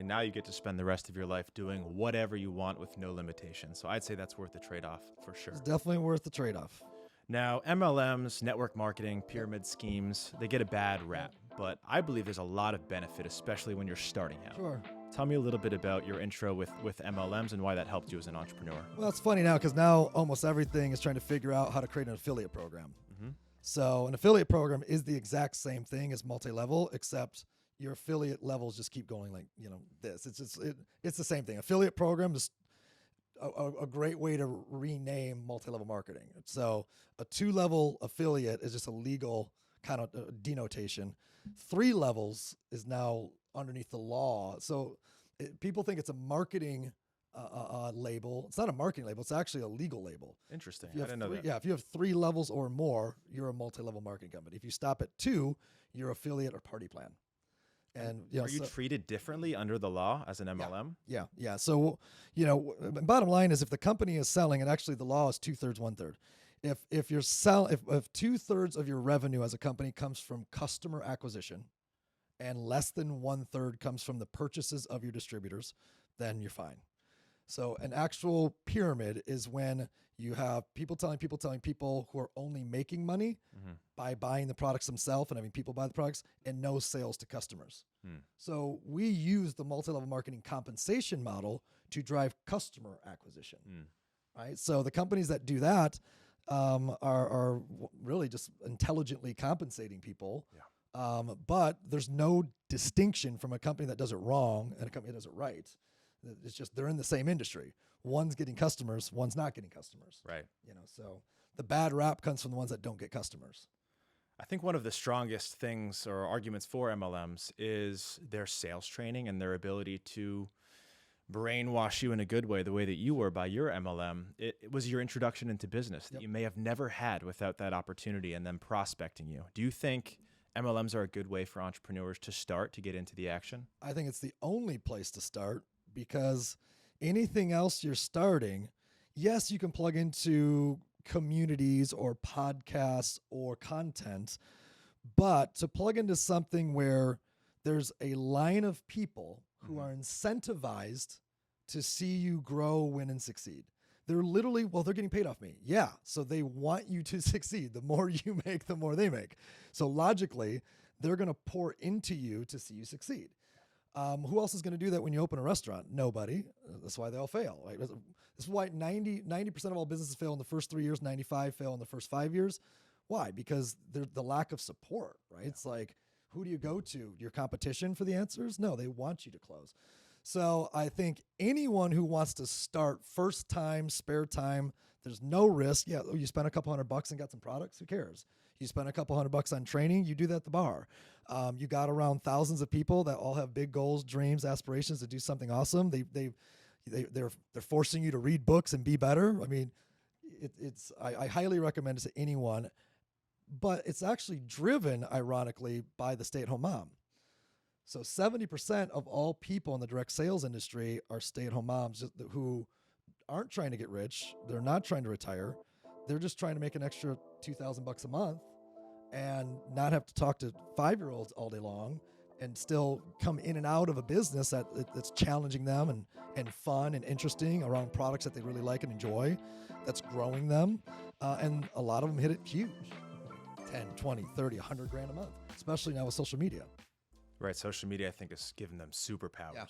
now you get to spend the rest of your life doing whatever you want with no limitation. So I'd say that's worth the trade-off for sure. It's definitely worth the trade-off. Now, MLMs, network marketing, pyramid schemes, they get a bad rap, but I believe there's a lot of benefit, especially when you're starting out. Sure. Tell me a little bit about your intro with MLMs and why that helped you as an entrepreneur. Well, it's funny now because now almost everything is trying to figure out how to create an affiliate program. Mm-hmm. So an affiliate program is the exact same thing as multi-level, except your affiliate levels just keep going like, this. It's the same thing. Affiliate program is a great way to rename multi-level marketing. So a 2-level affiliate is just a legal kind of denotation. 3 levels is now underneath the law. So people think it's a marketing label. It's not a marketing label. It's actually a legal label. Interesting. I didn't know that. Yeah, if you have 3 levels or more, you're a multi-level marketing company. If you stop at 2, you're affiliate or party plan. And are you treated differently under the law as an MLM? Yeah. So, bottom line is if the company is selling, and actually the law is 2/3, 1/3. If if 2/3 of your revenue as a company comes from customer acquisition, and less than 1/3 comes from the purchases of your distributors, then you're fine. So an actual pyramid is when you have people telling people who are only making money by buying the products themselves and having people buy the products and no sales to customers. So we use the multi-level marketing compensation model to drive customer acquisition, right? So the companies that do that are really just intelligently compensating people. Yeah. But there's no distinction from a company that does it wrong and a company that does it right. It's just they're in the same industry. One's getting customers, one's not getting customers. Right. So the bad rap comes from the ones that don't get customers. I think one of the strongest things or arguments for MLMs is their sales training and their ability to brainwash you in a good way, the way that you were by your MLM. It was your introduction into business that you may have never had without that opportunity and them prospecting you. Do you think MLMs are a good way for entrepreneurs to start to get into the action? I think it's the only place to start because anything else you're starting, yes, you can plug into communities or podcasts or content, but to plug into something where there's a line of people who are incentivized to see you grow, win, and succeed. They're literally, they're getting paid off me. Yeah, so they want you to succeed. The more you make, the more they make. So logically, they're going to pour into you to see you succeed. Who else is going to do that when you open a restaurant? Nobody. That's why they all fail. Right? This is why 90% of all businesses fail in the first 3 years, 95 fail in the first 5 years. Why? Because the lack of support, right? It's like, who do you go to? Your competition for the answers? No, they want you to close. So I think anyone who wants to start first time, spare time, there's no risk. Yeah, you spent a couple $100 and got some products. Who cares? You spent a couple $100 on training. You do that at the bar. You got around thousands of people that all have big goals, dreams, aspirations to do something awesome. They're forcing you to read books and be better. I mean, I highly recommend it to anyone. But it's actually driven, ironically, by the stay-at-home mom. So 70% of all people in the direct sales industry are stay-at-home moms who aren't trying to get rich. They're not trying to retire. They're just trying to make an extra $2,000 a month and not have to talk to 5-year-olds all day long and still come in and out of a business that's challenging them and fun and interesting around products that they really like and enjoy, that's growing them. And a lot of them hit it huge. 10, 20, 30, 100 grand a month, especially now with social media. Right. Social media, I think, is giving them superpowers.